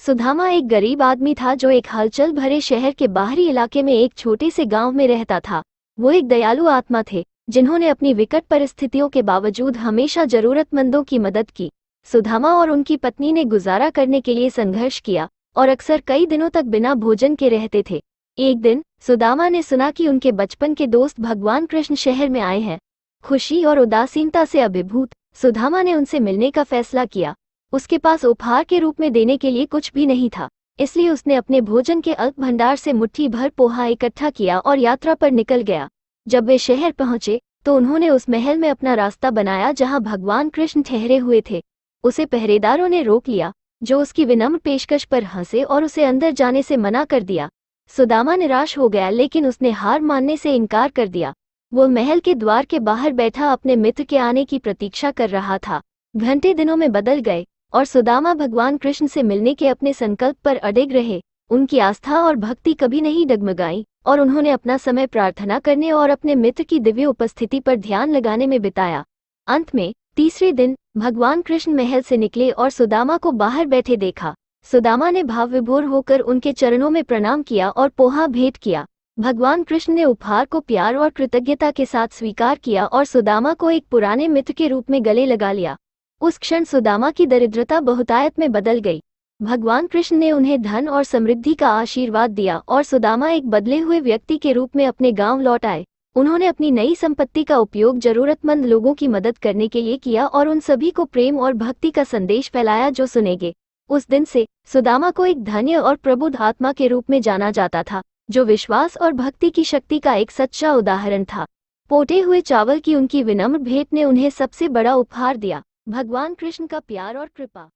सुदामा एक गरीब आदमी था जो एक हलचल भरे शहर के बाहरी इलाके में एक छोटे से गांव में रहता था। वो एक दयालु आत्मा थे जिन्होंने अपनी विकट परिस्थितियों के बावजूद हमेशा जरूरतमंदों की मदद की। सुदामा और उनकी पत्नी ने गुजारा करने के लिए संघर्ष किया और अक्सर कई दिनों तक बिना भोजन के रहते थे। एक दिन सुदामा ने सुना कि उनके बचपन के दोस्त भगवान कृष्ण शहर में आए हैं। खुशी और उदासीनता से अभिभूत सुदामा ने उनसे मिलने का फैसला किया। उसके पास उपहार के रूप में देने के लिए कुछ भी नहीं था, इसलिए उसने अपने भोजन के अल्प भंडार से मुट्ठी भर पोहा इकट्ठा किया और यात्रा पर निकल गया। जब वे शहर पहुंचे तो उन्होंने उस महल में अपना रास्ता बनाया जहां भगवान कृष्ण ठहरे हुए थे। उसे पहरेदारों ने रोक लिया, जो उसकी विनम्र पेशकश पर हंसे और उसे अंदर जाने से मना कर दिया। सुदामा निराश हो गया, लेकिन उसने हार मानने से इनकार कर दिया। वो महल के द्वार के बाहर बैठा अपने मित्र के आने की प्रतीक्षा कर रहा था। घंटे दिनों में बदल गए और सुदामा भगवान कृष्ण से मिलने के अपने संकल्प पर अडिग रहे। उनकी आस्था और भक्ति कभी नहीं डगमगाई और उन्होंने अपना समय प्रार्थना करने और अपने मित्र की दिव्य उपस्थिति पर ध्यान लगाने में बिताया। अंत में तीसरे दिन भगवान कृष्ण महल से निकले और सुदामा को बाहर बैठे देखा। सुदामा ने भाव विभोर होकर उनके चरणों में प्रणाम किया और पोहा भेंट किया। भगवान कृष्ण ने उपहार को प्यार और कृतज्ञता के साथ स्वीकार किया और सुदामा को एक पुराने मित्र के रूप में गले लगा लिया। उस क्षण सुदामा की दरिद्रता बहुतायत में बदल गई। भगवान कृष्ण ने उन्हें धन और समृद्धि का आशीर्वाद दिया और सुदामा एक बदले हुए व्यक्ति के रूप में अपने गांव लौट आए। उन्होंने अपनी नई संपत्ति का उपयोग जरूरतमंद लोगों की मदद करने के लिए किया और उन सभी को प्रेम और भक्ति का संदेश फैलाया जो सुनेंगे। उस दिन से सुदामा को एक धन्य और प्रबुद्ध आत्मा के रूप में जाना जाता था, जो विश्वास और भक्ति की शक्ति का एक सच्चा उदाहरण था। पोटे हुए चावल की उनकी विनम्र भेंट ने उन्हें सबसे बड़ा उपहार दिया, भगवान कृष्ण का प्यार और कृपा।